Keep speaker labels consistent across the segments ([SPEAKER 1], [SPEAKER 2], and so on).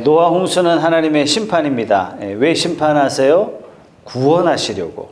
[SPEAKER 1] 노아 홍수는 하나님의 심판입니다. 왜 심판하세요? 구원하시려고.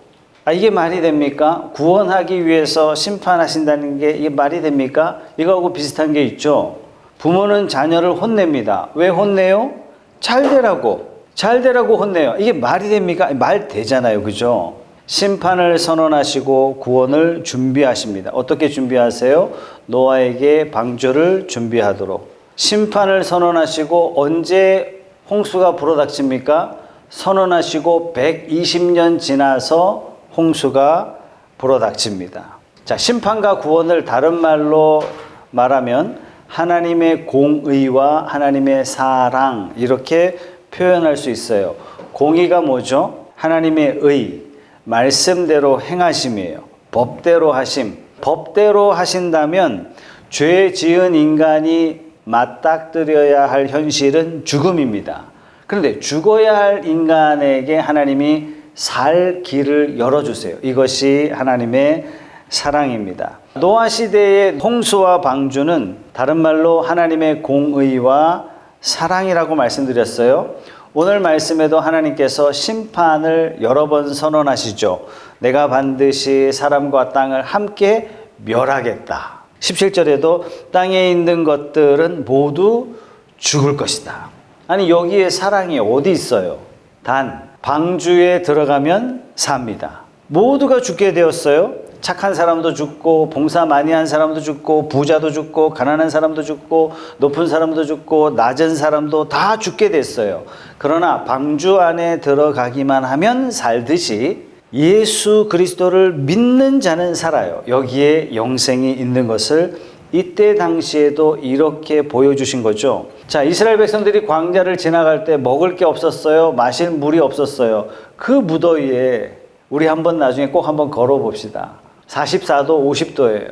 [SPEAKER 1] 이게 말이 됩니까? 구원하기 위해서 심판하신다는 게 이게 말이 됩니까? 이거하고 비슷한 게 있죠. 부모는 자녀를 혼냅니다. 왜 혼내요? 잘 되라고. 잘 되라고 혼내요. 이게 말이 됩니까? 말 되잖아요. 그죠? 심판을 선언하시고 구원을 준비하십니다. 어떻게 준비하세요? 노아에게 방주를 준비하도록. 심판을 선언하시고 언제 홍수가 불어닥칩니까? 선언하시고 120년 지나서 홍수가 불어닥칩니다. 자, 심판과 구원을 다른 말로 말하면 하나님의 공의와 하나님의 사랑 이렇게 표현할 수 있어요. 공의가 뭐죠? 하나님의 의, 말씀대로 행하심이에요. 법대로 하심. 법대로 하신다면 죄 지은 인간이 맞닥뜨려야 할 현실은 죽음입니다. 그런데 죽어야 할 인간에게 하나님이 살 길을 열어주세요. 이것이 하나님의 사랑입니다. 노아 시대의 홍수와 방주는 다른 말로 하나님의 공의와 사랑이라고 말씀드렸어요. 오늘 말씀에도 하나님께서 심판을 여러 번 선언하시죠. 내가 반드시 사람과 땅을 함께 멸하겠다. 17절에도 땅에 있는 것들은 모두 죽을 것이다. 아니 여기에 사랑이 어디 있어요? 단 방주에 들어가면 삽니다. 모두가 죽게 되었어요. 착한 사람도 죽고 봉사 많이 한 사람도 죽고 부자도 죽고 가난한 사람도 죽고 높은 사람도 죽고 낮은 사람도 다 죽게 됐어요. 그러나 방주 안에 들어가기만 하면 살듯이 예수 그리스도를 믿는 자는 살아요. 여기에 영생이 있는 것을 이때 당시에도 이렇게 보여주신 거죠. 자, 이스라엘 백성들이 광야를 지나갈 때 먹을 게 없었어요. 마실 물이 없었어요. 그 무더위에 우리 한번 나중에 꼭 한번 걸어봅시다. 44도 50도예요.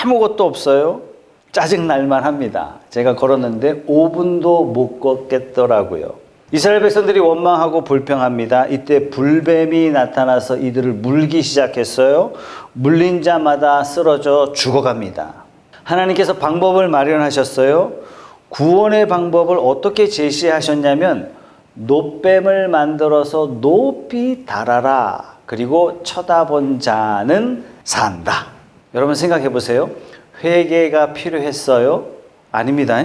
[SPEAKER 1] 아무것도 없어요. 짜증날만 합니다. 제가 걸었는데 5분도 못 걷겠더라고요. 이스라엘 백성들이 원망하고 불평합니다. 이때 불뱀이 나타나서 이들을 물기 시작했어요. 물린 자마다 쓰러져 죽어갑니다. 하나님께서 방법을 마련하셨어요. 구원의 방법을 어떻게 제시하셨냐면 놋뱀을 만들어서 높이 달아라. 그리고 쳐다본 자는 산다. 여러분 생각해 보세요. 회개가 필요했어요? 아닙니다.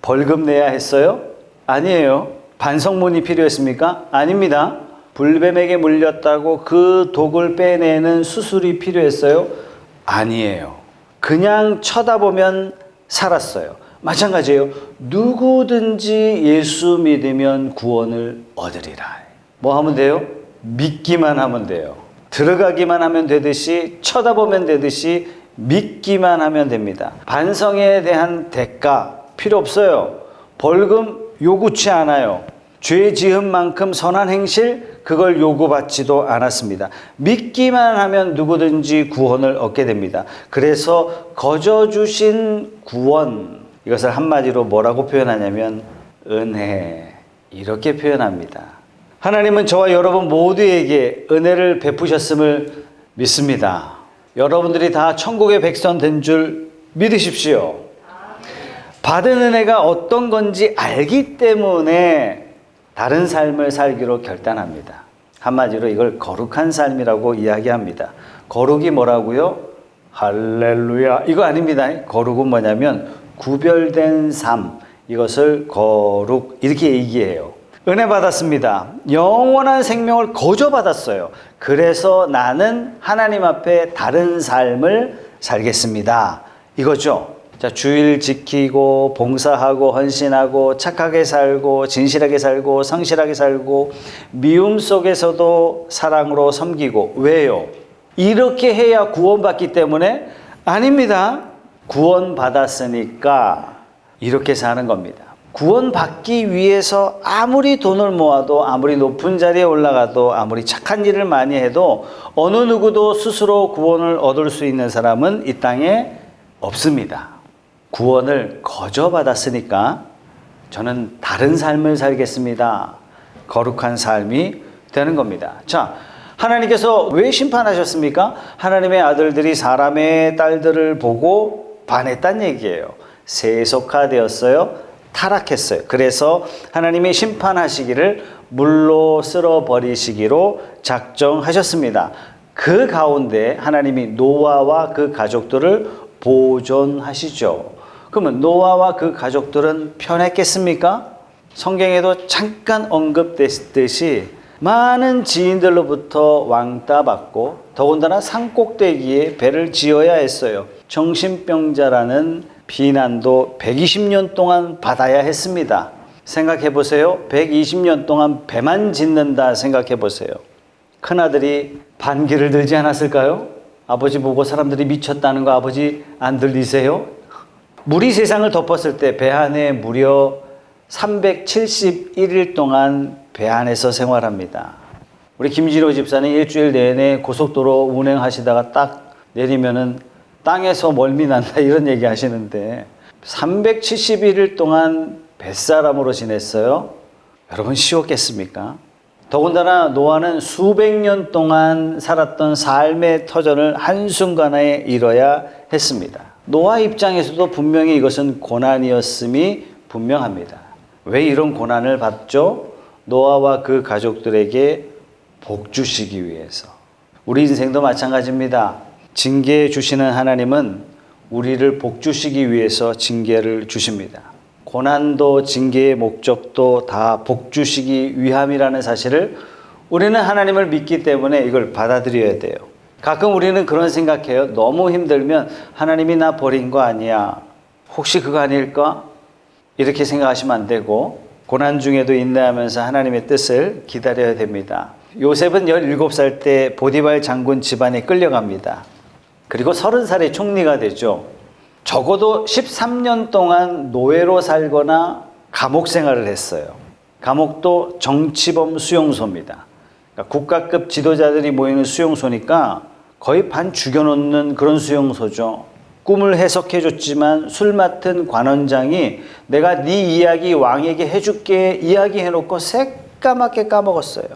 [SPEAKER 1] 벌금 내야 했어요? 아니에요. 반성문이 필요했습니까? 아닙니다. 불뱀에게 물렸다고 그 독을 빼내는 수술이 필요했어요? 아니에요. 그냥 쳐다보면 살았어요. 마찬가지예요. 누구든지 예수 믿으면 구원을 얻으리라. 뭐 하면 돼요? 믿기만 하면 돼요. 들어가기만 하면 되듯이 쳐다보면 되듯이 믿기만 하면 됩니다. 반성에 대한 대가 필요 없어요. 벌금 요구치 않아요. 죄 지은 만큼 선한 행실 그걸 요구받지도 않았습니다. 믿기만 하면 누구든지 구원을 얻게 됩니다. 그래서 거저 주신 구원 이것을 한마디로 뭐라고 표현하냐면 은혜 이렇게 표현합니다. 하나님은 저와 여러분 모두에게 은혜를 베푸셨음을 믿습니다. 여러분들이 다 천국의 백성 된 줄 믿으십시오. 받은 은혜가 어떤 건지 알기 때문에 다른 삶을 살기로 결단합니다. 한마디로 이걸 거룩한 삶이라고 이야기합니다. 거룩이 뭐라고요? 할렐루야. 이거 아닙니다. 거룩은 뭐냐면 구별된 삶. 이것을 거룩 이렇게 얘기해요. 은혜 받았습니다. 영원한 생명을 거저 받았어요. 그래서 나는 하나님 앞에 다른 삶을 살겠습니다. 이거죠. 자, 주일 지키고 봉사하고 헌신하고 착하게 살고 진실하게 살고 성실하게 살고 미움 속에서도 사랑으로 섬기고 왜요? 이렇게 해야 구원받기 때문에? 아닙니다. 구원받았으니까 이렇게 사는 겁니다. 구원받기 위해서 아무리 돈을 모아도 아무리 높은 자리에 올라가도 아무리 착한 일을 많이 해도 어느 누구도 스스로 구원을 얻을 수 있는 사람은 이 땅에 없습니다. 구원을 거저 받았으니까 저는 다른 삶을 살겠습니다. 거룩한 삶이 되는 겁니다. 자, 하나님께서 왜 심판하셨습니까? 하나님의 아들들이 사람의 딸들을 보고 반했단 얘기예요. 세속화되었어요. 타락했어요. 그래서 하나님이 심판하시기를 물로 쓸어버리시기로 작정하셨습니다. 그 가운데 하나님이 노아와 그 가족들을 보존하시죠. 그러면 노아와 그 가족들은 편했겠습니까? 성경에도 잠깐 언급됐듯이 많은 지인들로부터 왕따 받고 더군다나 산꼭대기에 배를 지어야 했어요. 정신병자라는 비난도 120년 동안 받아야 했습니다. 생각해 보세요. 120년 동안 배만 짓는다 생각해 보세요. 큰아들이 반기를 들지 않았을까요? 아버지 보고 사람들이 미쳤다는 거 아버지 안 들리세요? 물이 세상을 덮었을 때 배 안에 무려 371일 동안 배 안에서 생활합니다. 우리 김진호 집사는 일주일 내내 고속도로 운행하시다가 딱 내리면은 땅에서 멀미 난다 이런 얘기 하시는데 371일 동안 뱃사람으로 지냈어요. 여러분 쉬웠겠습니까? 더군다나 노아는 수백 년 동안 살았던 삶의 터전을 한순간에 잃어야 했습니다. 노아 입장에서도 분명히 이것은 고난이었음이 분명합니다. 왜 이런 고난을 받죠? 노아와 그 가족들에게 복 주시기 위해서. 우리 인생도 마찬가지입니다. 징계해 주시는 하나님은 우리를 복 주시기 위해서 징계를 주십니다. 고난도 징계의 목적도 다 복 주시기 위함이라는 사실을 우리는 하나님을 믿기 때문에 이걸 받아들여야 돼요. 가끔 우리는 그런 생각해요. 너무 힘들면 하나님이 나 버린 거 아니야. 혹시 그거 아닐까? 이렇게 생각하시면 안 되고 고난 중에도 인내하면서 하나님의 뜻을 기다려야 됩니다. 요셉은 17살 때 보디발 장군 집안에 끌려갑니다. 그리고 30살에 총리가 되죠. 적어도 13년 동안 노예로 살거나 감옥 생활을 했어요. 감옥도 정치범 수용소입니다. 그러니까 국가급 지도자들이 모이는 수용소니까 거의 반 죽여놓는 그런 수용소죠. 꿈을 해석해 줬지만 술 맡은 관원장이 내가 네 이야기 왕에게 해줄게 이야기해놓고 새까맣게 까먹었어요.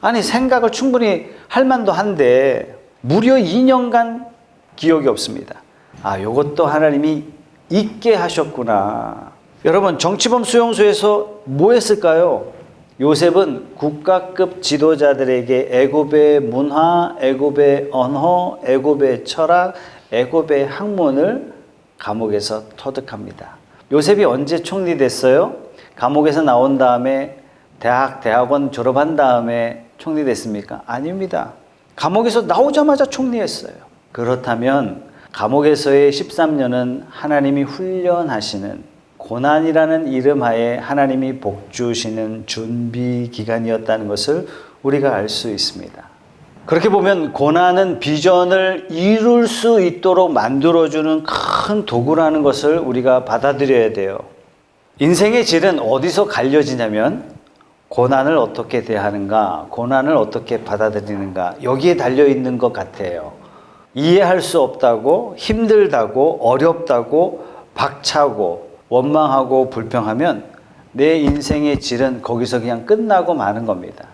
[SPEAKER 1] 아니 생각을 충분히 할 만도 한데 무려 2년간 기억이 없습니다. 아, 요것도 하나님이 잊게 하셨구나. 여러분 정치범 수용소에서 뭐 했을까요? 요셉은 국가급 지도자들에게 애굽의 문화, 애굽의 언어, 애굽의 철학, 애굽의 학문을 감옥에서 터득합니다. 요셉이 언제 총리 됐어요? 감옥에서 나온 다음에 대학원 졸업한 다음에 총리 됐습니까? 아닙니다. 감옥에서 나오자마자 총리했어요. 그렇다면 감옥에서의 13년은 하나님이 훈련하시는 고난이라는 이름 하에 하나님이 복 주시는 준비 기간이었다는 것을 우리가 알 수 있습니다. 그렇게 보면 고난은 비전을 이룰 수 있도록 만들어주는 큰 도구라는 것을 우리가 받아들여야 돼요. 인생의 질은 어디서 갈려지냐면 고난을 어떻게 대하는가, 고난을 어떻게 받아들이는가 여기에 달려있는 것 같아요. 이해할 수 없다고, 힘들다고, 어렵다고, 박차고, 원망하고 불평하면 내 인생의 질은 거기서 그냥 끝나고 마는 겁니다.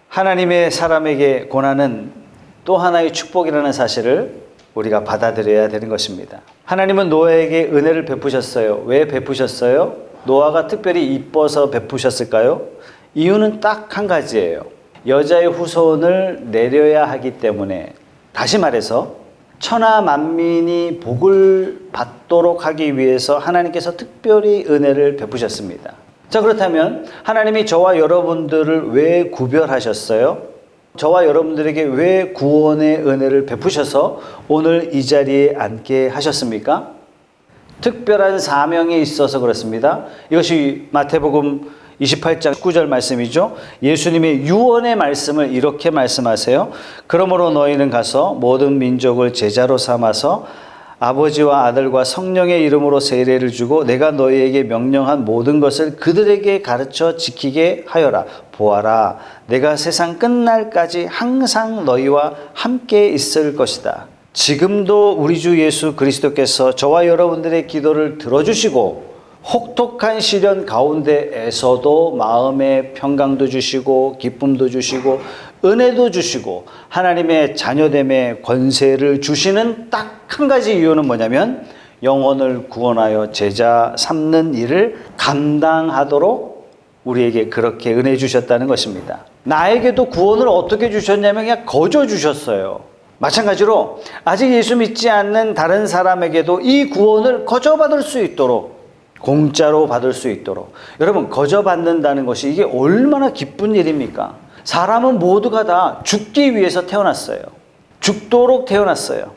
[SPEAKER 1] 하나님의 사람에게 고난은 또 하나의 축복이라는 사실을 우리가 받아들여야 되는 것입니다. 하나님은 노아에게 은혜를 베푸셨어요. 왜 베푸셨어요? 노아가 특별히 이뻐서 베푸셨을까요? 이유는 딱 한 가지예요. 여자의 후손을 내려야 하기 때문에, 다시 말해서 천하 만민이 복을 받도록 하기 위해서 하나님께서 특별히 은혜를 베푸셨습니다. 자, 그렇다면 하나님이 저와 여러분들을 왜 구별하셨어요? 저와 여러분들에게 왜 구원의 은혜를 베푸셔서 오늘 이 자리에 앉게 하셨습니까? 특별한 사명이 있어서 그렇습니다. 이것이 마태복음 28장 19절 말씀이죠. 예수님의 유언의 말씀을 이렇게 말씀하세요. 그러므로 너희는 가서 모든 민족을 제자로 삼아서 아버지와 아들과 성령의 이름으로 세례를 주고 내가 너희에게 명령한 모든 것을 그들에게 가르쳐 지키게 하여라. 보아라, 내가 세상 끝날까지 항상 너희와 함께 있을 것이다. 지금도 우리 주 예수 그리스도께서 저와 여러분들의 기도를 들어주시고 혹독한 시련 가운데에서도 마음의 평강도 주시고 기쁨도 주시고 은혜도 주시고 하나님의 자녀됨의 권세를 주시는 딱 한 가지 이유는 뭐냐면 영혼을 구원하여 제자 삼는 일을 감당하도록 우리에게 그렇게 은혜 주셨다는 것입니다. 나에게도 구원을 어떻게 주셨냐면 그냥 거저 주셨어요. 마찬가지로 아직 예수 믿지 않는 다른 사람에게도 이 구원을 거저 받을 수 있도록, 공짜로 받을 수 있도록. 여러분, 거저 받는다는 것이 이게 얼마나 기쁜 일입니까? 사람은 모두가 다 죽기 위해서 태어났어요. 죽도록 태어났어요.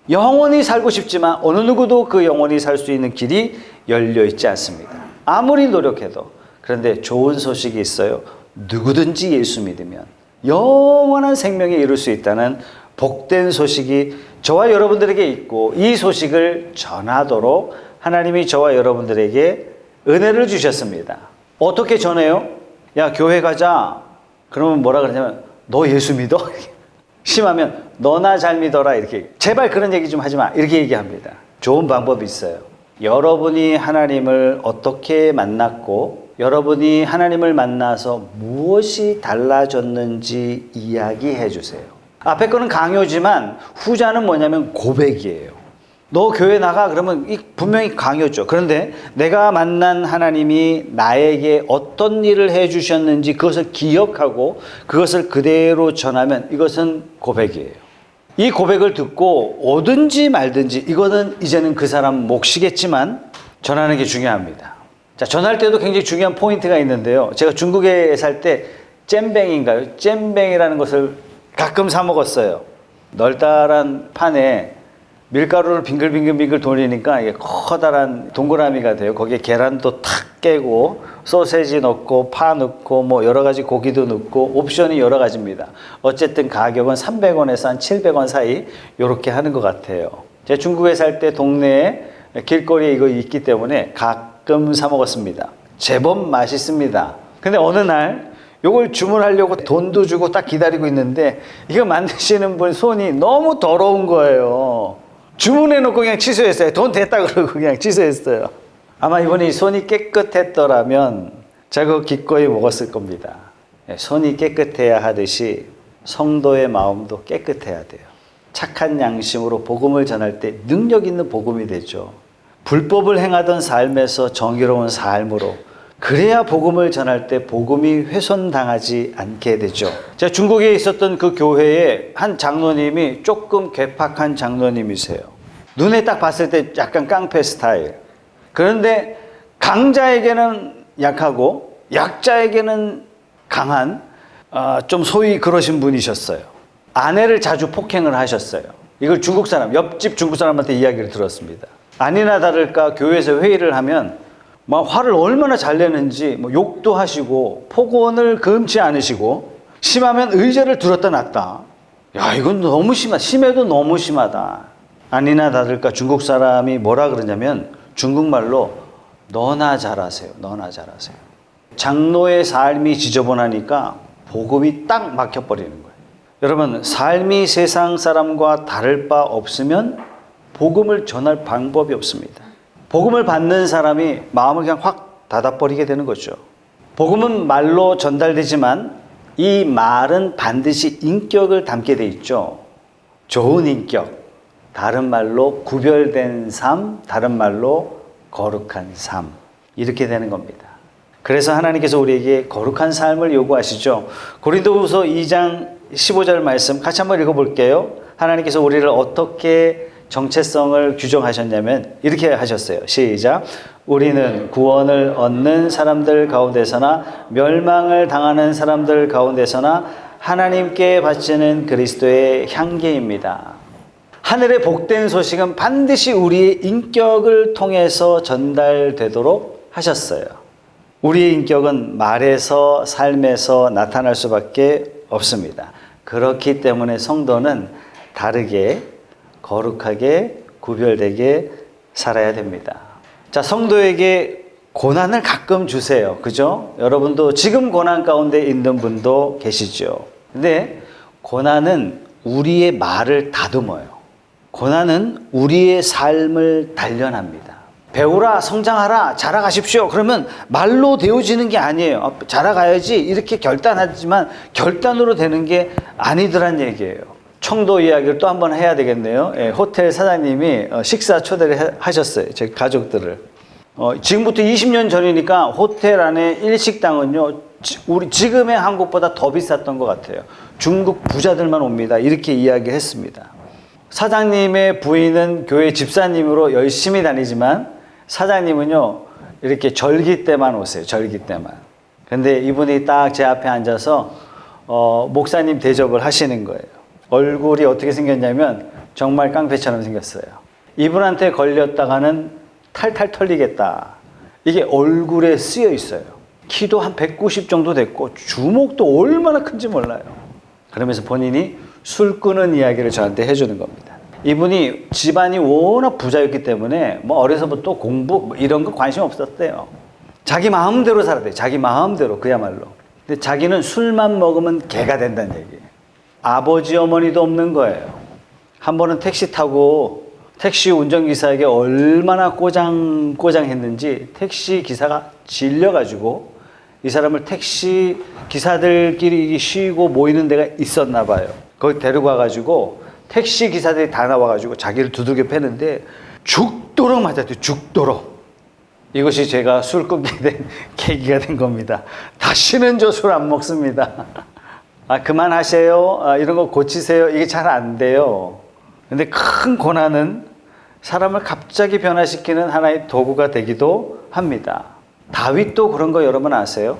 [SPEAKER 1] 영원히 살고 싶지만 어느 누구도 그 영원히 살 수 있는 길이 열려 있지 않습니다. 아무리 노력해도. 그런데 좋은 소식이 있어요. 누구든지 예수 믿으면 영원한 생명에 이룰 수 있다는 복된 소식이 저와 여러분들에게 있고, 이 소식을 전하도록 하나님이 저와 여러분들에게 은혜를 주셨습니다. 어떻게 전해요? 야, 교회 가자. 그러면 뭐라 그러냐면, 너 예수 믿어? 심하면 너나 잘 믿어라. 이렇게. 제발 그런 얘기 좀 하지 마. 이렇게 얘기합니다. 좋은 방법이 있어요. 여러분이 하나님을 어떻게 만났고, 여러분이 하나님을 만나서 무엇이 달라졌는지 이야기해 주세요. 앞에 거는 강요지만 후자는 뭐냐면 고백이에요. 너 교회 나가? 그러면 분명히 강요죠. 그런데 내가 만난 하나님이 나에게 어떤 일을 해 주셨는지 그것을 기억하고 그것을 그대로 전하면 이것은 고백이에요. 이 고백을 듣고 오든지 말든지 이거는 이제는 그 사람 몫이겠지만 전하는 게 중요합니다. 자, 전할 때도 굉장히 중요한 포인트가 있는데요. 제가 중국에 살 때 잼뱅인가요? 잼뱅이라는 것을 가끔 사 먹었어요. 널따란 판에 밀가루를 빙글빙글 돌리니까 이게 커다란 동그라미가 돼요. 거기에 계란도 탁 깨고 소세지 넣고 파 넣고 뭐 여러 가지 고기도 넣고 옵션이 여러 가지입니다. 어쨌든 가격은 300원에서 한 700원 사이 이렇게 하는 것 같아요. 제가 중국에 살 때 동네에 길거리에 이거 있기 때문에 가끔 사 먹었습니다. 제법 맛있습니다. 근데 어느 날 요걸 주문하려고 돈도 주고 딱 기다리고 있는데 이거 만드시는 분 손이 너무 더러운 거예요. 주문해놓고 그냥 취소했어요. 돈 됐다 그러고 그냥 취소했어요. 아마 이분이 손이 깨끗했더라면 제가 기꺼이 먹었을 겁니다. 손이 깨끗해야 하듯이 성도의 마음도 깨끗해야 돼요. 착한 양심으로 복음을 전할 때 능력 있는 복음이 되죠. 불법을 행하던 삶에서 정의로운 삶으로, 그래야 복음을 전할 때 복음이 훼손당하지 않게 되죠. 제가 중국에 있었던 그 교회에 한 장로님이 조금 괴팍한 장로님이세요. 눈에 딱 봤을 때 약간 깡패 스타일. 그런데 강자에게는 약하고 약자에게는 강한, 좀 소위 그러신 분이셨어요. 아내를 자주 폭행을 하셨어요. 이걸 중국 사람, 옆집 중국 사람한테 이야기를 들었습니다. 아니나 다를까 교회에서 회의를 하면 막 화를 얼마나 잘 내는지 뭐 욕도 하시고 폭언을 금치 않으시고, 심하면 의자를 들었다 놨다. 야, 이건 너무 심해도 너무 심하다. 아니나 다를까 중국 사람이 뭐라 그러냐면 중국말로 너나 잘하세요. 너나 잘하세요. 장로의 삶이 지저분하니까 복음이 딱 막혀버리는 거예요. 여러분, 삶이 세상 사람과 다를 바 없으면 복음을 전할 방법이 없습니다. 복음을 받는 사람이 마음을 그냥 확 닫아버리게 되는 거죠. 복음은 말로 전달되지만 이 말은 반드시 인격을 담게 돼 있죠. 좋은 인격, 다른 말로 구별된 삶, 다른 말로 거룩한 삶, 이렇게 되는 겁니다. 그래서 하나님께서 우리에게 거룩한 삶을 요구하시죠. 고린도후서 2장 15절 말씀 같이 한번 읽어볼게요. 하나님께서 우리를 어떻게 정체성을 규정하셨냐면 이렇게 하셨어요. 시작. 우리는 구원을 얻는 사람들 가운데서나 멸망을 당하는 사람들 가운데서나 하나님께 바치는 그리스도의 향기입니다. 하늘의 복된 소식은 반드시 우리의 인격을 통해서 전달되도록 하셨어요. 우리의 인격은 말에서 삶에서 나타날 수밖에 없습니다. 그렇기 때문에 성도는 다르게 거룩하게 구별되게 살아야 됩니다. 자, 성도에게 고난을 가끔 주세요. 그죠? 여러분도 지금 고난 가운데 있는 분도 계시죠. 근데 고난은 우리의 말을 다듬어요. 고난은 우리의 삶을 단련합니다. 배우라, 성장하라, 자라가십시오. 그러면 말로 되어지는 게 아니에요. 자라가야지 이렇게 결단하지만 결단으로 되는 게 아니더란 얘기예요. 청도 이야기를 또 한번 해야 되겠네요. 예, 호텔 사장님이 식사 초대를 하셨어요. 제 가족들을. 지금부터 20년 전이니까 호텔 안에 일식당은요, 우리 지금의 한국보다 더 비쌌던 것 같아요. 중국 부자들만 옵니다. 이렇게 이야기를 했습니다. 사장님의 부인은 교회 집사님으로 열심히 다니지만 사장님은요, 이렇게 절기 때만 오세요. 절기 때만. 근데 이분이 딱 제 앞에 앉아서 목사님 대접을 하시는 거예요. 얼굴이 어떻게 생겼냐면 정말 깡패처럼 생겼어요. 이분한테 걸렸다가는 탈탈 털리겠다. 이게 얼굴에 쓰여 있어요. 키도 한 190 정도 됐고 주먹도 얼마나 큰지 몰라요. 그러면서 본인이 술 끄는 이야기를 저한테 해주는 겁니다. 이분이 집안이 워낙 부자였기 때문에 뭐 어려서부터 공부 뭐 이런 거 관심 없었대요. 자기 마음대로 살았대요. 자기 마음대로 그야말로. 근데 자기는 술만 먹으면 개가 된다는 얘기예요. 아버지 어머니도 없는 거예요. 한 번은 택시 타고 택시 운전기사에게 얼마나 꼬장했는지 택시 기사가 질려가지고 이 사람을 택시 기사들끼리 쉬고 모이는 데가 있었나 봐요. 거기 데리고 와가지고 택시 기사들이 다 나와가지고 자기를 두들겨 패는데 죽도록 맞았대요. 죽도록. 이것이 제가 술 끊게 된 계기가 된 겁니다. 다시는 저 술 안 먹습니다. 그만하세요. 이런 거 고치세요. 이게 잘 안 돼요. 근데 큰 고난은 사람을 갑자기 변화시키는 하나의 도구가 되기도 합니다. 다윗도 그런 거 여러분 아세요?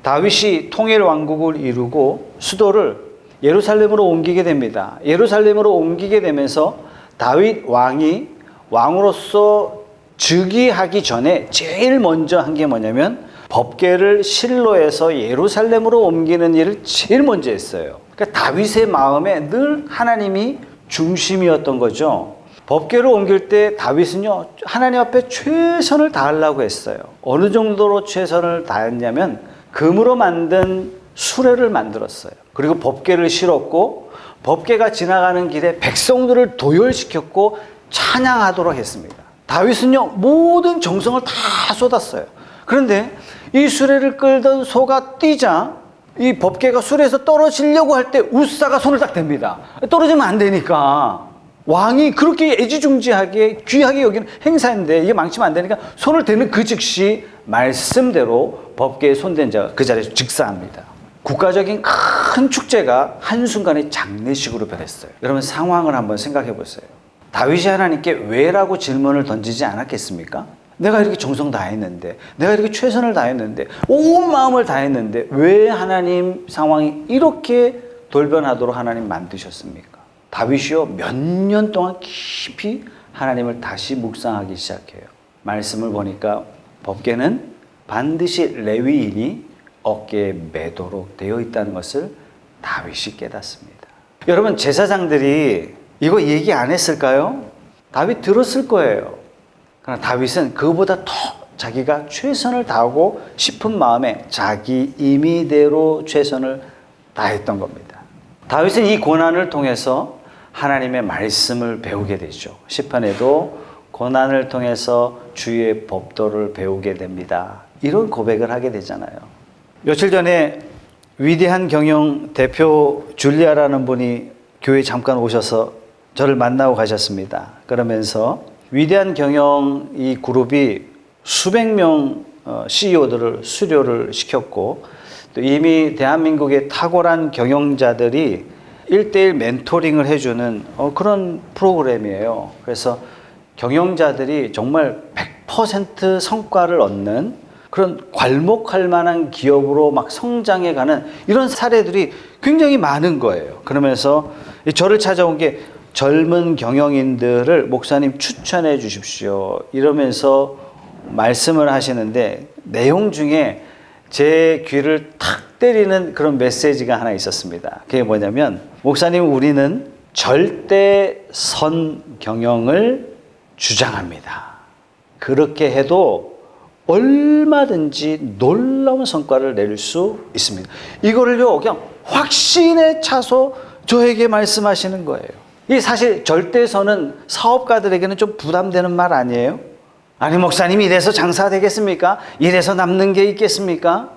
[SPEAKER 1] 다윗이 통일 왕국을 이루고 수도를 예루살렘으로 옮기게 됩니다. 예루살렘으로 옮기게 되면서 다윗 왕이 왕으로서 즉위하기 전에 제일 먼저 한 게 뭐냐면 법궤를 실로에서 예루살렘으로 옮기는 일을 제일 먼저 했어요. 그러니까 다윗의 마음에 늘 하나님이 중심이었던 거죠. 법궤를 옮길 때 다윗은요, 하나님 앞에 최선을 다하려고 했어요. 어느 정도로 최선을 다했냐면 금으로 만든 수레를 만들었어요. 그리고 법궤를 실었고 법궤가 지나가는 길에 백성들을 도열시켰고 찬양하도록 했습니다. 다윗은요, 모든 정성을 다 쏟았어요. 그런데 이 수레를 끌던 소가 뛰자 이 법궤가 수레에서 떨어지려고 할 때 우사가 손을 딱 댑니다. 떨어지면 안 되니까. 왕이 그렇게 애지중지하게 귀하게 여기는 행사인데 이게 망치면 안 되니까 손을 대는 그 즉시 말씀대로 법궤에 손댄 자가 그 자리에서 즉사합니다. 국가적인 큰 축제가 한순간에 장례식으로 변했어요. 여러분 상황을 한번 생각해 보세요. 다윗이 하나님께 왜라고 질문을 던지지 않았겠습니까? 내가 이렇게 정성 다했는데, 내가 이렇게 최선을 다했는데, 온 마음을 다했는데 왜 하나님 상황이 이렇게 돌변하도록 하나님 만드셨습니까? 다윗이요 몇 년 동안 깊이 하나님을 다시 묵상하기 시작해요. 말씀을 보니까 법궤는 반드시 레위인이 어깨에 매도록 되어 있다는 것을 다윗이 깨닫습니다. 여러분 제사장들이 이거 얘기 안 했을까요? 다윗 들었을 거예요. 그러나 다윗은 그보다 더 자기가 최선을 다하고 싶은 마음에 자기 임의대로 최선을 다했던 겁니다. 다윗은 이 고난을 통해서 하나님의 말씀을 배우게 되죠. 시편에도 고난을 통해서 주의 법도를 배우게 됩니다. 이런 고백을 하게 되잖아요. 며칠 전에 위대한 경영 대표 줄리아라는 분이 교회에 잠깐 오셔서 저를 만나고 가셨습니다. 그러면서 위대한 경영 이 그룹이 수백 명 CEO들을 수료를 시켰고 또 이미 대한민국의 탁월한 경영자들이 1:1 멘토링을 해주는 그런 프로그램이에요. 그래서 경영자들이 정말 100% 성과를 얻는 그런 괄목할 만한 기업으로 막 성장해가는 이런 사례들이 굉장히 많은 거예요. 그러면서 저를 찾아온 게 젊은 경영인들을 목사님 추천해 주십시오. 이러면서 말씀을 하시는데 내용 중에 제 귀를 탁 때리는 그런 메시지가 하나 있었습니다. 그게 뭐냐면 목사님 우리는 절대 선 경영을 주장합니다. 그렇게 해도 얼마든지 놀라운 성과를 낼 수 있습니다. 이거를요 그냥 확신에 차서 저에게 말씀하시는 거예요. 이 사실 절대선은 사업가들에게는 좀 부담되는 말 아니에요? 아니 목사님이 이래서 장사 되겠습니까? 이래서 남는 게 있겠습니까?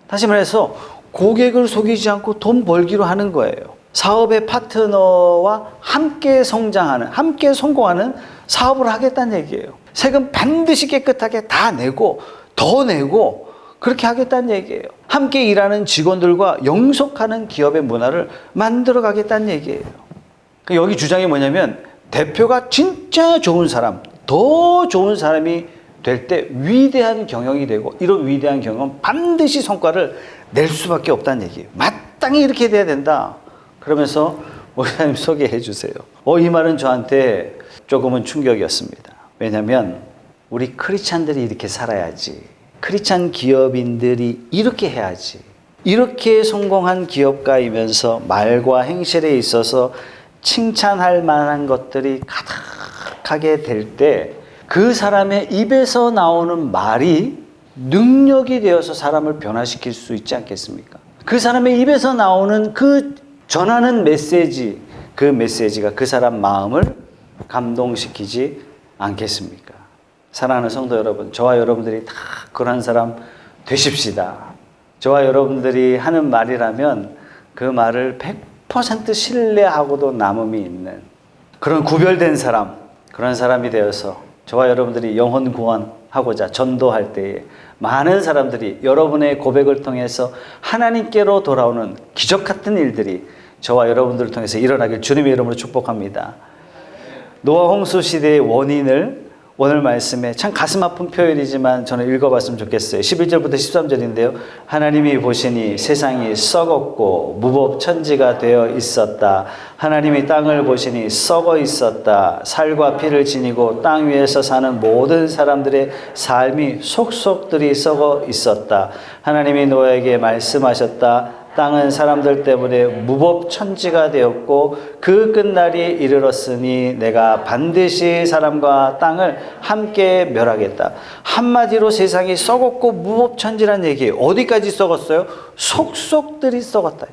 [SPEAKER 1] 다시 말해서 고객을 속이지 않고 돈 벌기로 하는 거예요. 사업의 파트너와 함께 성장하는, 함께 성공하는 사업을 하겠다는 얘기예요. 세금 반드시 깨끗하게 다 내고 더 내고 그렇게 하겠다는 얘기예요. 함께 일하는 직원들과 영속하는 기업의 문화를 만들어 가겠다는 얘기예요. 여기 주장이 뭐냐면 대표가 진짜 좋은 사람, 더 좋은 사람이 될 때 위대한 경영이 되고 이런 위대한 경영은 반드시 성과를 낼 수밖에 없다는 얘기예요. 마땅히 이렇게 돼야 된다. 그러면서 목사님 소개해 주세요. 이 말은 저한테 조금은 충격이었습니다. 왜냐하면 우리 크리스찬들이 이렇게 살아야지. 크리스찬 기업인들이 이렇게 해야지. 이렇게 성공한 기업가이면서 말과 행실에 있어서 칭찬할 만한 것들이 가득하게 될 때 그 사람의 입에서 나오는 말이 능력이 되어서 사람을 변화시킬 수 있지 않겠습니까? 그 사람의 입에서 나오는 그 전하는 메시지, 그 메시지가 그 사람 마음을 감동시키지 않겠습니까? 사랑하는 성도 여러분, 저와 여러분들이 다 그런 사람 되십시다. 저와 여러분들이 하는 말이라면 그 말을 100% 신뢰하고도 남음이 있는 그런 구별된 사람, 그런 사람이 되어서 저와 여러분들이 영혼 구원하고자 전도할 때에 많은 사람들이 여러분의 고백을 통해서 하나님께로 돌아오는 기적 같은 일들이 저와 여러분들을 통해서 일어나길 주님의 이름으로 축복합니다. 노아 홍수 시대의 원인을 오늘 말씀에 참 가슴 아픈 표현이지만 저는 읽어봤으면 좋겠어요. 11절부터 13절인데요. 하나님이 보시니 세상이 썩었고 무법천지가 되어 있었다. 하나님이 땅을 보시니 썩어 있었다. 살과 피를 지니고 땅 위에서 사는 모든 사람들의 삶이 속속들이 썩어 있었다. 하나님이 노아에게 말씀하셨다. 땅은 사람들 때문에 무법천지가 되었고 그 끝날이 이르렀으니 내가 반드시 사람과 땅을 함께 멸하겠다. 한마디로 세상이 썩었고 무법천지란 얘기예요. 어디까지 썩었어요? 속속들이 썩었다.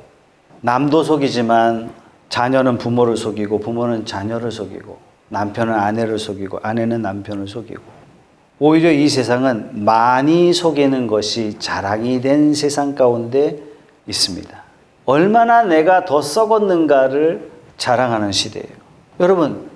[SPEAKER 1] 남도 속이지만 자녀는 부모를 속이고 부모는 자녀를 속이고 남편은 아내를 속이고 아내는 남편을 속이고 오히려 이 세상은 많이 속이는 것이 자랑이 된 세상 가운데 있습니다. 얼마나 내가 더 썩었는가를 자랑하는 시대예요. 여러분,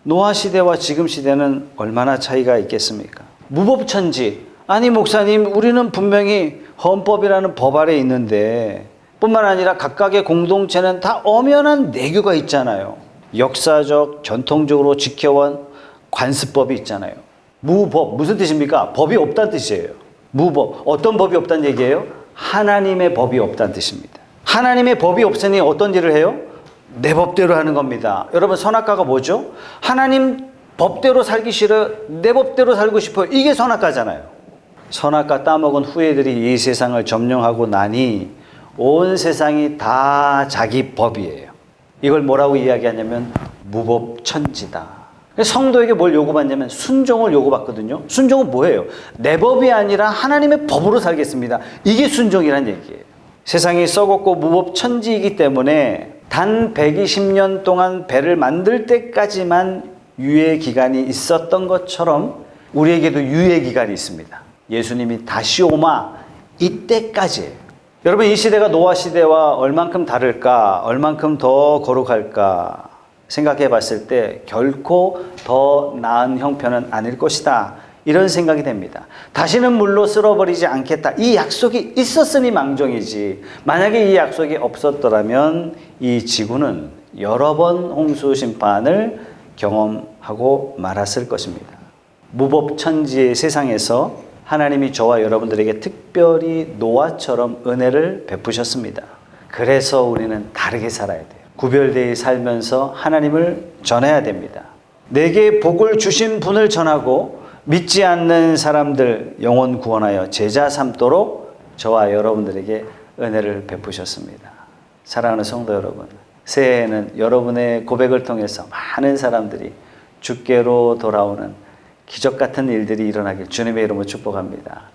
[SPEAKER 1] 노아 시대와 지금 시대는 얼마나 차이가 있겠습니까? 무법천지. 아니 목사님, 우리는 분명히 헌법이라는 법 아래 있는데 뿐만 아니라 각각의 공동체는 다 엄연한 내규가 있잖아요. 역사적, 전통적으로 지켜온 관습법이 있잖아요. 무법, 무슨 뜻입니까? 법이 없다는 뜻이에요. 무법, 어떤 법이 없다는 얘기예요? 하나님의 법이 없다는 뜻입니다. 하나님의 법이 없으니 어떤 일을 해요? 내 법대로 하는 겁니다. 여러분, 선악과가 뭐죠? 하나님 법대로 살기 싫어요. 내 법대로 살고 싶어요. 이게 선악과잖아요. 선악과 따먹은 후예들이 이 세상을 점령하고 나니 온 세상이 다 자기 법이에요. 이걸 뭐라고 이야기하냐면 무법천지다. 성도에게 뭘 요구받냐면 순종을 요구받거든요. 순종은 뭐예요? 내 법이 아니라 하나님의 법으로 살겠습니다. 이게 순종이란 얘기예요. 세상이 썩었고 무법천지이기 때문에 단 120년 동안 배를 만들 때까지만 유예 기간이 있었던 것처럼 우리에게도 유예 기간이 있습니다. 예수님이 다시 오마 이때까지예요. 여러분, 이 시대가 노아 시대와 얼만큼 다를까? 얼만큼 더 거룩할까? 생각해 봤을 때 결코 더 나은 형편은 아닐 것이다. 이런 생각이 됩니다. 다시는 물로 쓸어버리지 않겠다. 이 약속이 있었으니 망정이지. 만약에 이 약속이 없었더라면 이 지구는 여러 번 홍수 심판을 경험하고 말았을 것입니다. 무법천지의 세상에서 하나님이 저와 여러분들에게 특별히 노아처럼 은혜를 베푸셨습니다. 그래서 우리는 다르게 살아야 돼요. 구별되어 살면서 하나님을 전해야 됩니다. 내게 복을 주신 분을 전하고 믿지 않는 사람들 영혼 구원하여 제자 삼도록 저와 여러분들에게 은혜를 베푸셨습니다. 사랑하는 성도 여러분, 새해에는 여러분의 고백을 통해서 많은 사람들이 주께로 돌아오는 기적 같은 일들이 일어나길 주님의 이름으로 축복합니다.